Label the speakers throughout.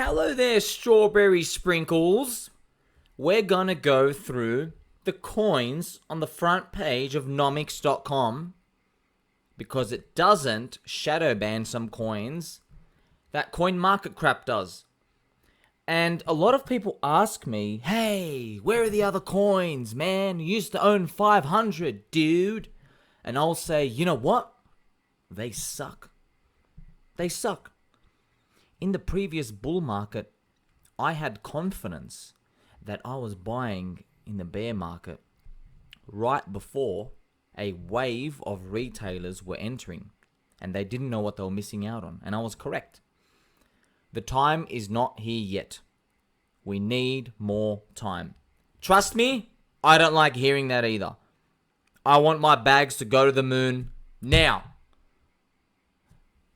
Speaker 1: Hello there, strawberry sprinkles. We're gonna go through the coins on the front page of nomics.com because it doesn't shadow ban some coins that CoinMarketCap does. And a lot of people ask me, hey, where are the other coins, man? You used to own 500, dude. And I'll say, you know what? They suck. They suck. In the previous bull market, I had confidence that I was buying in the bear market right before a wave of retailers were entering and they didn't know what they were missing out on. And I was correct. The time is not here yet. We need more time. Trust me, I don't like hearing that either. I want my bags to go to the moon now.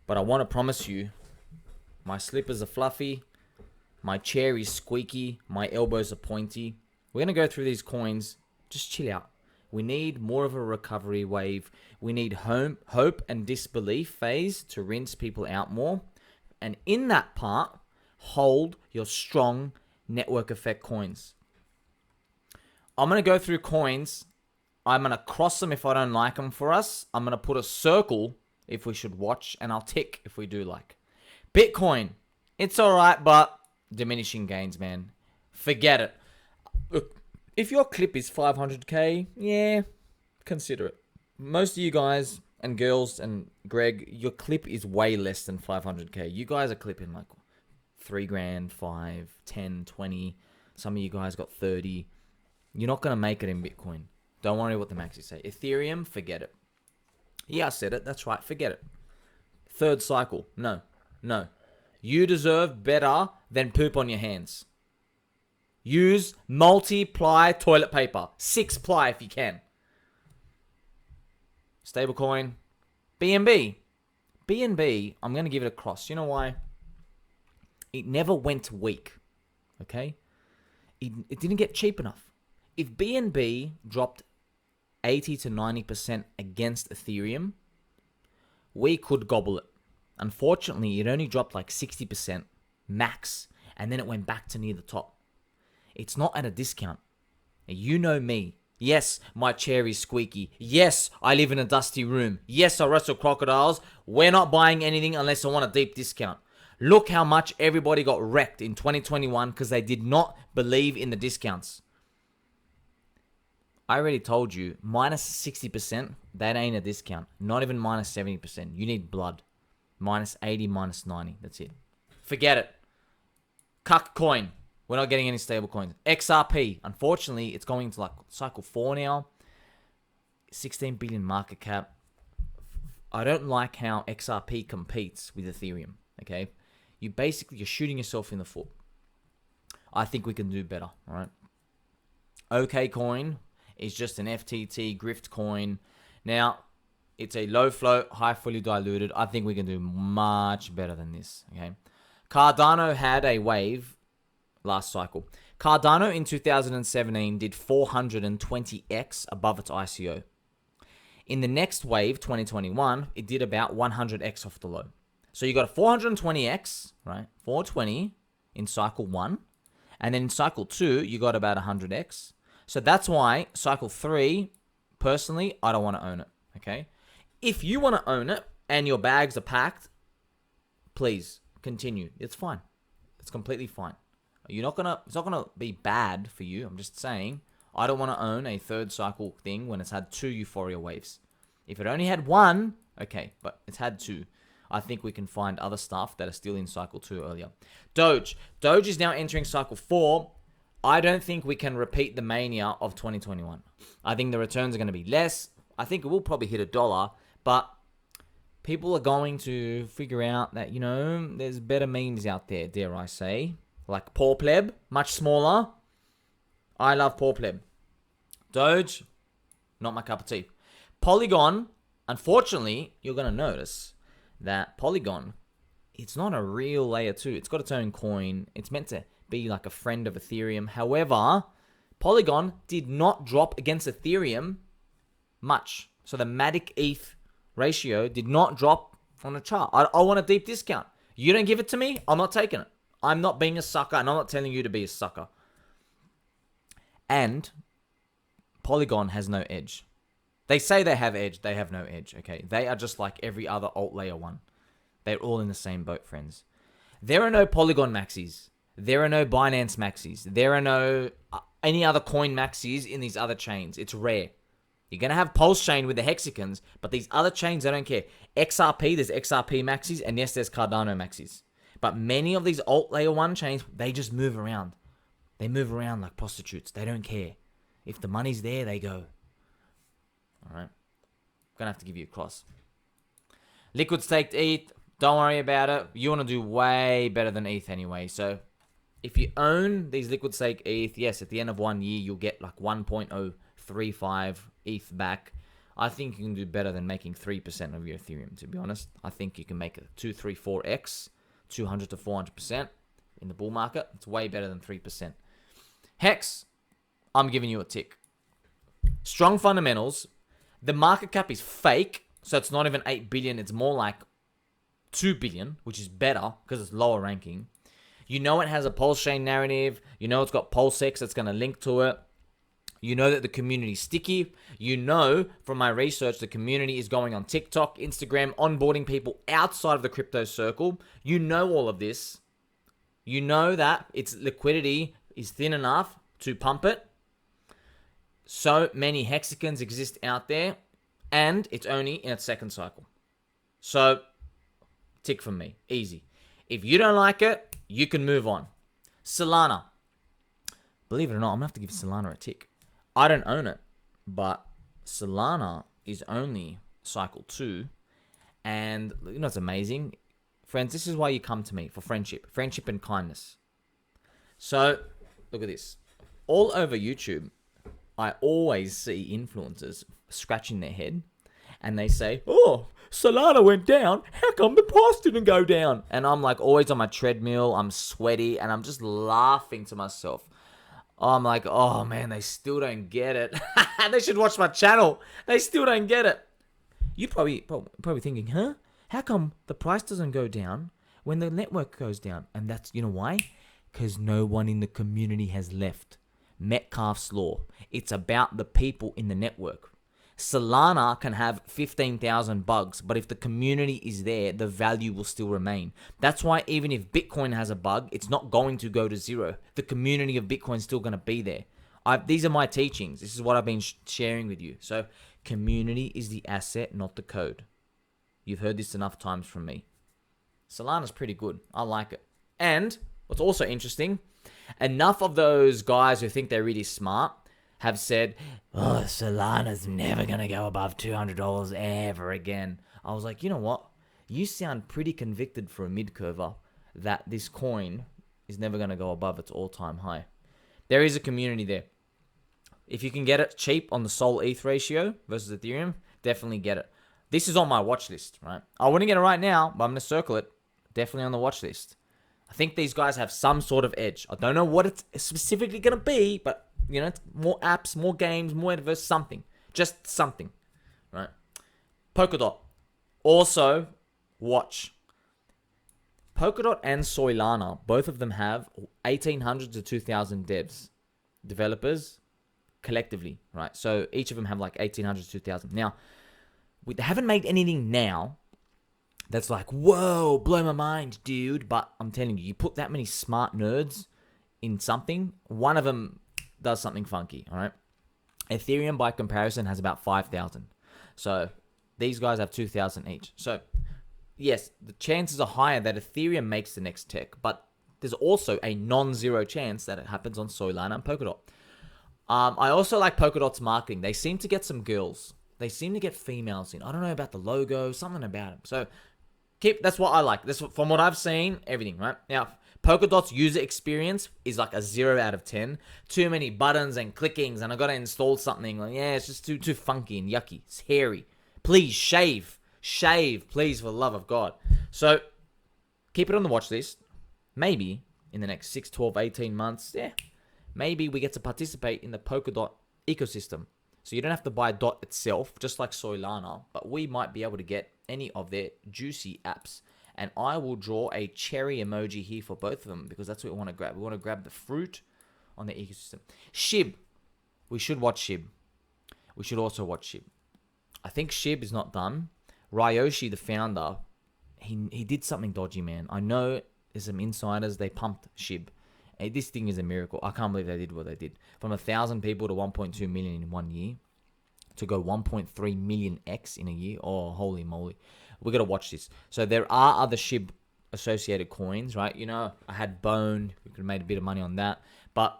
Speaker 1: But I want to promise you, my slippers are fluffy, my chair is squeaky, my elbows are pointy. We're going to go through these coins. Just chill out. We need more of a recovery wave. We need hope and disbelief phase to rinse people out more. And in that part, hold your strong network effect coins. I'm going to go through coins. I'm going to cross them if I don't like them for us. I'm going to put a circle if we should watch, and I'll tick if we do like. Bitcoin, it's alright, but diminishing gains, man. Forget it. Look, if your clip is 500k, yeah, consider it. Most of you guys and girls and Greg, your clip is way less than 500k. You guys are clipping like 3 grand, 5, 10, 20. Some of you guys got 30. You're not going to make it in Bitcoin. Don't worry what the maxis say. Ethereum, forget it. Yeah, I said it. That's right. Forget it. Third cycle. No. You deserve better than poop on your hands. Use multi-ply toilet paper. 6-ply if you can. Stablecoin. BNB. BNB, I'm going to give it a cross. You know why? It never went weak. Okay? It didn't get cheap enough. If BNB dropped 80 to 90% against Ethereum, we could gobble it. Unfortunately, it only dropped like 60% max, and then it went back to near the top. It's not at a discount. You know me. Yes, my chair is squeaky. Yes, I live in a dusty room. Yes, I wrestle crocodiles. We're not buying anything unless I want a deep discount. Look how much everybody got wrecked in 2021 because they did not believe in the discounts. I already told you, minus 60%, that ain't a discount. Not even minus 70%. You need blood. Minus 80, minus 90. That's it. Forget it. Cuck coin. We're not getting any stable coins. XRP. Unfortunately, it's going into like cycle 4 now. 16 billion market cap. I don't like how XRP competes with Ethereum. Okay? You're shooting yourself in the foot. I think we can do better. All right? OK coin is just an FTT grift coin. Now, it's a low float, high fully diluted. I think we can do much better than this. Okay, Cardano had a wave last cycle. Cardano in 2017 did 420x above its ICO. In the next wave, 2021, it did about 100x off the low. So you got a 420x, right? 420 in cycle 1. And then in cycle 2, you got about 100x. So that's why cycle 3, personally, I don't want to own it. Okay? If you want to own it and your bags are packed, please continue. It's fine. It's completely fine. It's not gonna be bad for you. I'm just saying, I don't want to own a third cycle thing when it's had 2 euphoria waves. If it only had 1, okay, but it's had 2. I think we can find other stuff that are still in cycle 2 earlier. Doge is now entering cycle 4. I don't think we can repeat the mania of 2021. I think the returns are going to be less. I think it will probably hit $1, but people are going to figure out that, there's better memes out there, dare I say. Like Poor Pleb, much smaller. I love Poor Pleb. Doge, not my cup of tea. Polygon, unfortunately, you're going to notice that Polygon, it's not a real layer 2. It's got its own coin. It's meant to be like a friend of Ethereum. However, Polygon did not drop against Ethereum much. So the Matic ETH ratio did not drop on the chart. I want a deep discount. You don't give it to me, I'm not taking it. I'm not being a sucker, and I'm not telling you to be a sucker. And Polygon has no edge. They say they have edge. They have no edge, okay? They are just like every other alt layer one. They're all in the same boat, friends. There are no Polygon maxis. There are no Binance maxis. There are no any other coin maxis in these other chains. It's rare. You're going to have Pulse Chain with the hexagons, but these other chains, I don't care. XRP, there's XRP maxis, and yes, there's Cardano maxis. But many of these alt layer 1 chains, they just move around. They move around like prostitutes. They don't care. If the money's there, they go. All right. I'm going to have to give you a cross. Liquid staked ETH. Don't worry about it. You want to do way better than ETH anyway. So if you own these liquid stake ETH, yes, at the end of 1 year, you'll get like 1.035 ETH back. I think you can do better than making 3% of your Ethereum, to be honest. I think you can make a 2, 3, 4x, 200 to 400% in the bull market. It's way better than 3%. Hex, I'm giving you a tick. Strong fundamentals. The market cap is fake, so it's not even 8 billion. It's more like 2 billion, which is better because it's lower ranking. You know it has a Pulse Chain narrative. You know it's got PulseX that's going to link to it. You know that the community is sticky. You know from my research the community is going on TikTok, Instagram, onboarding people outside of the crypto circle. You know all of this. You know that its liquidity is thin enough to pump it. So many hexagons exist out there, and it's only in its second cycle. So, tick from me. Easy. If you don't like it, you can move on. Solana. Believe it or not, I'm going to have to give Solana a tick. I don't own it, but Solana is only cycle 2. And you know what's amazing? Friends, this is why you come to me, for friendship. Friendship and kindness. So, look at this. All over YouTube, I always see influencers scratching their head and they say, oh, Solana went down. How come the price didn't go down? And I'm like always on my treadmill. I'm sweaty and I'm just laughing to myself. I'm like, oh man, they still don't get it. They should watch my channel. They still don't get it. You're probably thinking, huh? How come the price doesn't go down when the network goes down? And that's, you know why? Because no one in the community has left. Metcalfe's law. It's about the people in the network. Solana can have 15,000 bugs, but if the community is there, the value will still remain. That's why even if Bitcoin has a bug, it's not going to go to zero. The community of Bitcoin is still going to be there. These are my teachings. This is what I've been sharing with you. So community is the asset, not the code. You've heard this enough times from me. Solana's pretty good. I like it. And what's also interesting, enough of those guys who think they're really smart have said, oh, Solana's never going to go above $200 ever again. I was like, you know what? You sound pretty convicted for a mid-curver that this coin is never going to go above its all-time high. There is a community there. If you can get it cheap on the Sol ETH ratio versus Ethereum, definitely get it. This is on my watch list, right? I wouldn't get it right now, but I'm going to circle it. Definitely on the watch list. I think these guys have some sort of edge. I don't know what it's specifically going to be, but, you know, it's more apps, more games, more metaverse, something. Just something, right? Polkadot. Also, watch. Polkadot and Solana, both of them have 1,800 to 2,000 developers, collectively, right? So each of them have like 1,800 to 2,000. Now, they haven't made anything now that's like, whoa, blow my mind, dude. But I'm telling you, you put that many smart nerds in something, one of them does something funky, all right? Ethereum, by comparison, has about 5,000. So these guys have 2,000 each. So yes, the chances are higher that Ethereum makes the next tech, but there's also a non-zero chance that it happens on Solana and Polkadot. I also like Polkadot's marketing. They seem to get some girls. They seem to get females in. I don't know about the logo, something about them. So that's what I like. This, from what I've seen, everything, right? Now, Polkadot's user experience is like a 0 out of 10. Too many buttons and clickings, and I got to install something. Like, yeah, it's just too funky and yucky. It's hairy. Please shave. Shave, please, for the love of God. So keep it on the watch list. Maybe in the next 6, 12, 18 months, maybe we get to participate in the Polkadot ecosystem. So you don't have to buy DOT itself, just like Solana, but we might be able to get any of their juicy apps And I will draw a cherry emoji here for both of them because that's what we want to grab. We want to grab the fruit on the ecosystem. SHIB. We should watch SHIB. We should also watch SHIB. I think SHIB is not done. Ryoshi, the founder, he did something dodgy, man. I know there's some insiders. They pumped SHIB. Hey, this thing is a miracle. I can't believe they did what they did. From 1,000 people to 1.2 million in 1 year. To go 1.3 million X in a year. Oh, holy moly. We got to watch this. So there are other SHIB associated coins, right? You know, I had Bone. We could have made a bit of money on that. But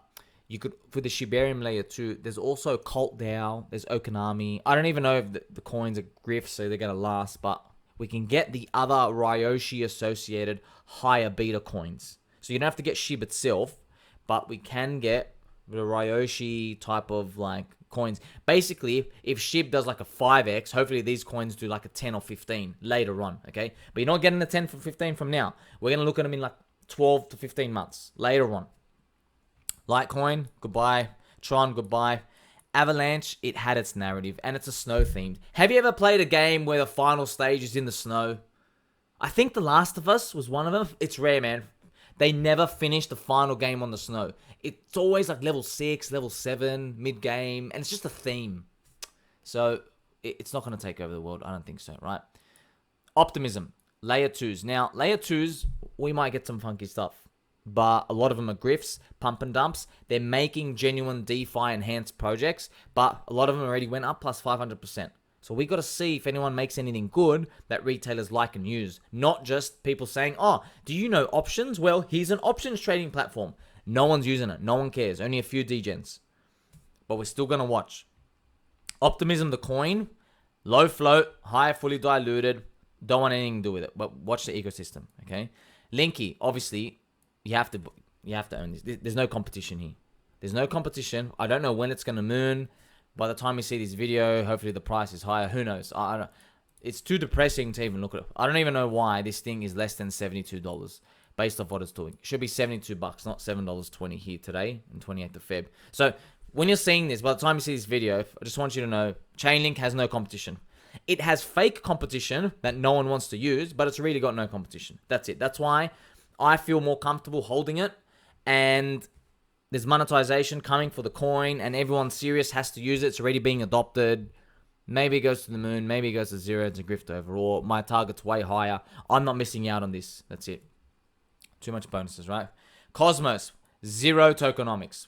Speaker 1: you could, for the Shibarium layer 2, there's also Cult DAO, there's Okonami. I don't even know if the coins are grifts, so they're going to last, but we can get the other Ryoshi associated higher beta coins. So you don't have to get SHIB itself, but we can get the Ryoshi type of like coins. Basically, if SHIB does like a 5x, hopefully these coins do like a 10 or 15 later on, okay? But you're not getting a 10 for 15 from now. We're going to look at them in like 12 to 15 months later on. Litecoin, goodbye. Tron, goodbye. Avalanche, it had its narrative, and it's a snow themed. Have you ever played a game where the final stage is in the snow? I think The Last of Us was one of them. It's rare, man. They never finish the final game on the snow. It's always like level 6, level 7, mid-game, and it's just a theme. So, it's not going to take over the world. I don't think so, right? Optimism, layer 2s. Now, layer 2s, we might get some funky stuff. But a lot of them are grifts, pump and dumps. They're making genuine DeFi enhanced projects, but a lot of them already went up plus 500%. So we got to see if anyone makes anything good that retailers like and use. Not just people saying, oh, do you know options? Well, here's an options trading platform. No one's using it. No one cares. Only a few degens. But we're still going to watch. Optimism, the coin, low float, high fully diluted. Don't want anything to do with it, but watch the ecosystem, okay? Linky, obviously, you have to own this. There's no competition here. There's no competition. I don't know when it's going to moon. By the time you see this video, hopefully the price is higher. Who knows? I don't. It's too depressing to even look at it. I don't even know why this thing is less than $72 based off what it's doing. It should be $72, not $7.20 here today, on 28th of Feb. So when you're seeing this, by the time you see this video, I just want you to know, Chainlink has no competition. It has fake competition that no one wants to use, but it's really got no competition. That's it. That's why I feel more comfortable holding it, and there's monetization coming for the coin, and everyone serious has to use it. It's already being adopted. Maybe it goes to the moon. Maybe it goes to zero. It's a grift overall. My target's way higher. I'm not missing out on this. That's it. Too much bonuses, right? Cosmos, zero tokenomics,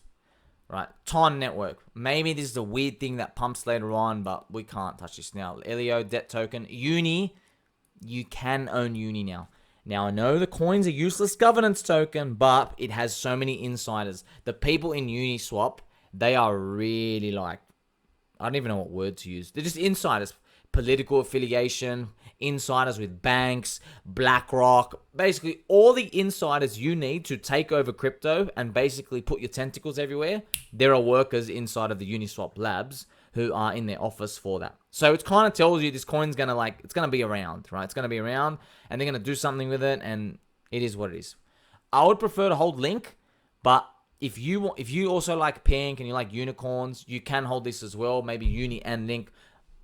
Speaker 1: right? Ton network. Maybe this is a weird thing that pumps later on, but we can't touch this now. Elio, debt token. Uni, you can own Uni now. Now, I know the coin's a useless governance token, but it has so many insiders. The people in Uniswap, they are really like, I don't even know what word to use. They're just insiders. Political affiliation, insiders with banks, BlackRock. Basically, all the insiders you need to take over crypto and basically put your tentacles everywhere. There are workers inside of the Uniswap labs who are in their office for that. So it kind of tells you this coin's going to it's going to be around, right? It's going to be around and they're going to do something with it, and it is what it is. I would prefer to hold Link, but if you also like Pink and you like unicorns, you can hold this as well, maybe Uni and Link.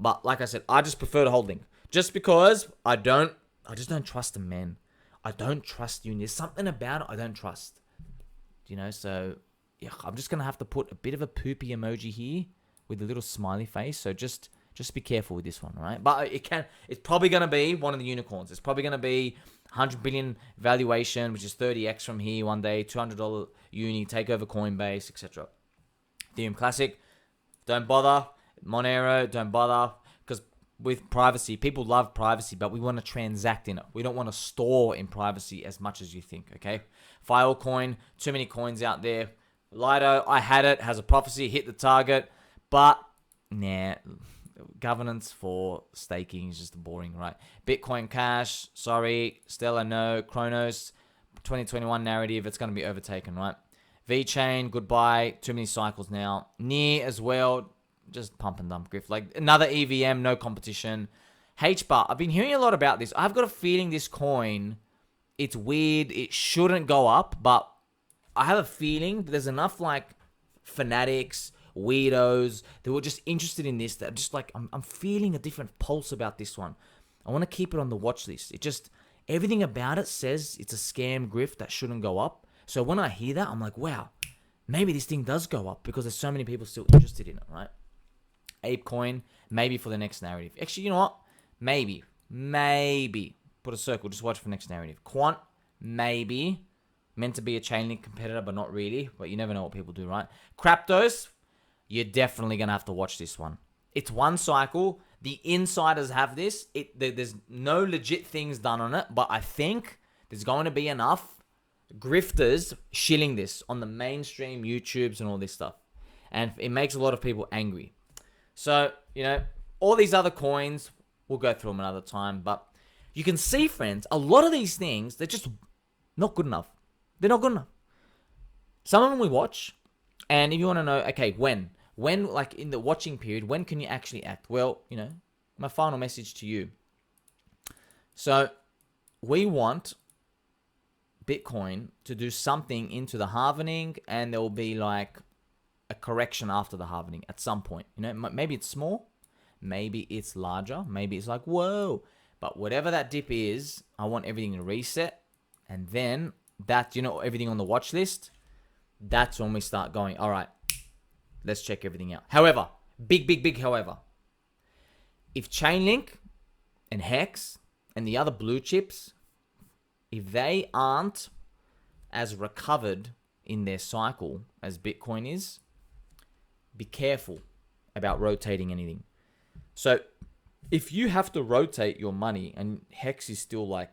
Speaker 1: But like I said, I just prefer to hold Link just because I just don't trust them, man. I don't trust Uni. There's something about it I don't trust. You know, so yeah, I'm just going to have to put a bit of a poopy emoji here with a little smiley face. So just be careful with this one, right? But it's probably going to be one of the unicorns. It's probably going to be 100 billion valuation, which is 30x from here one day, $200 Uni, take over Coinbase, etc. Ethereum Classic, don't bother. Monero, don't bother. Because with privacy, people love privacy, but we want to transact in it. We don't want to store in privacy as much as you think, okay? Filecoin, too many coins out there. Lido, I had it, has a prophecy, hit the target. But, nah, governance for staking is just boring, right? Bitcoin Cash, sorry. Stellar, no. Chronos, 2021 narrative, it's going to be overtaken, right? VeChain, goodbye. Too many cycles now. Near as well, just pump and dump grift. Like another EVM, no competition. HBAR, I've been hearing a lot about this. I've got a feeling this coin, it's weird. It shouldn't go up, but I have a feeling there's enough like fanatics, weirdos that were just interested in this that just like I'm feeling a different pulse about this one. I want to keep it on the watch list. Everything about it says it's a scam grift that shouldn't go up. So when I hear that, I'm like, wow, maybe this thing does go up because there's so many people still interested in it, right? ApeCoin, maybe for the next narrative. Actually, you know what? Maybe. Put a circle, just watch for the next narrative. Quant, maybe. Meant to be a Chainlink competitor, but not really. But you never know what people do, right? Cryptos, you're definitely going to have to watch this one. It's one cycle. The insiders have this. There's no legit things done on it, but I think there's going to be enough grifters shilling this on the mainstream YouTubes and all this stuff. And it makes a lot of people angry. So, all these other coins, we'll go through them another time. But you can see, friends, a lot of these things, they're just not good enough. They're not good enough. Some of them we watch. And if you want to know, okay, when, like in the watching period, when can you actually act? Well, my final message to you. So we want Bitcoin to do something into the halvening, and there will be like a correction after the halvening at some point. Maybe it's small, maybe it's larger, maybe it's like, whoa. But whatever that dip is, I want everything to reset. And then that, everything on the watch list, that's when we start going, all right, let's check everything out. However, big however, if Chainlink and Hex and the other blue chips, if they aren't as recovered in their cycle as Bitcoin is, be careful about rotating anything. So if you have to rotate your money and Hex is still like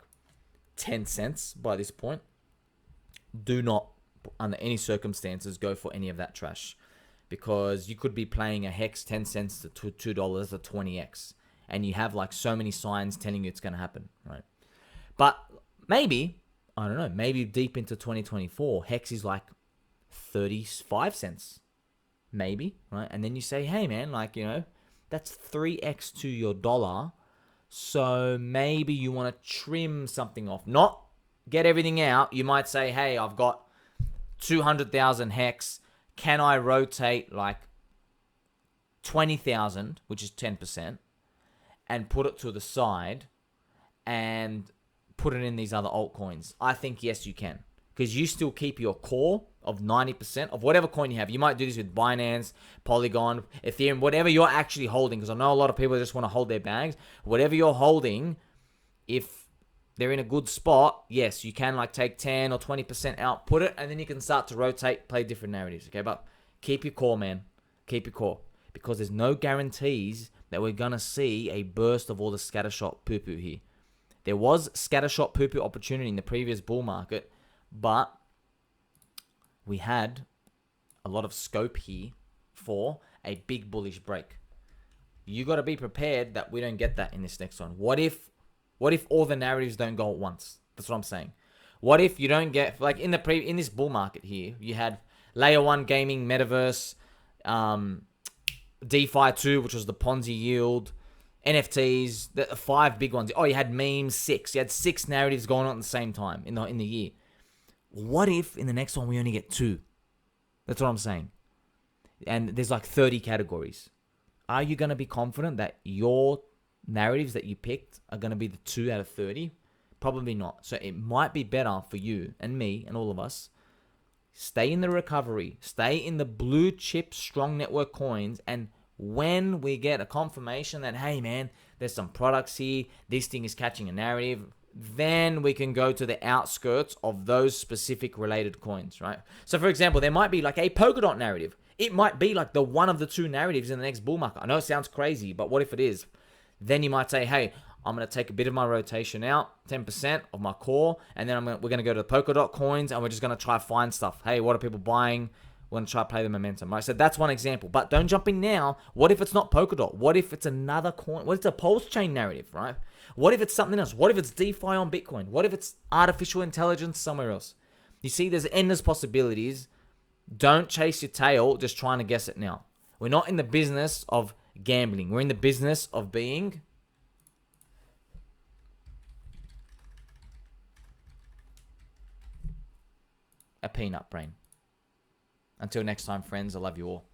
Speaker 1: 10 cents by this point, do not, under any circumstances, go for any of that trash. Because you could be playing a Hex 10 cents to $2 or 20x. And you have like so many signs telling you it's going to happen, right? But maybe, I don't know, maybe deep into 2024, Hex is like 35 cents. Maybe, right? And then you say, hey man, like, that's 3x to your dollar. So maybe you want to trim something off. Not get everything out. You might say, hey, I've got 200,000 Hex. Can I rotate like 20,000, which is 10%, and put it to the side and put it in these other altcoins? I think yes, you can. Because you still keep your core of 90% of whatever coin you have. You might do this with Binance, Polygon, Ethereum, whatever you're actually holding. Because I know a lot of people just want to hold their bags. Whatever you're holding, if they're in a good spot, yes, you can like take 10 or 20% out, put it, and then you can start to rotate, play different narratives, okay? But keep your core, man. Keep your core. Because there's no guarantees that we're going to see a burst of all the scattershot poo-poo here. There was scattershot poo-poo opportunity in the previous bull market, but we had a lot of scope here for a big bullish break. You got to be prepared that we don't get that in this next one. What if all the narratives don't go at once? That's what I'm saying. What if you don't get, like in this bull market here, you had Layer 1 gaming, Metaverse, DeFi 2, which was the Ponzi yield, NFTs, the 5 big ones. Oh, you had memes, 6. You had 6 narratives going on at the same time in the year. What if in the next one we only get 2? That's what I'm saying. And there's like 30 categories. Are you going to be confident that your narratives that you picked are going to be the 2 out of 30? Probably not. So it might be better for you and me and all of us. Stay in the recovery. Stay in the blue chip strong network coins. And when we get a confirmation that, hey man, there's some products here, this thing is catching a narrative, then we can go to the outskirts of those specific related coins, right? So for example, there might be like a Polkadot narrative. It might be like the one of the 2 narratives in the next bull market. I know it sounds crazy, but what if it is? Then you might say, hey, I'm going to take a bit of my rotation out, 10% of my core, and then we're going to go to the Polkadot coins, and we're just going to try to find stuff. Hey, what are people buying? We're going to try to play the momentum, right? So that's one example. But don't jump in now. What if it's not Polkadot? What if it's another coin? What if it's a pulse chain narrative, right? What if it's something else? What if it's DeFi on Bitcoin? What if it's artificial intelligence somewhere else? You see, there's endless possibilities. Don't chase your tail just trying to guess it now. We're not in the business of gambling. We're in the business of being a peanut brain. Until next time, friends, I love you all.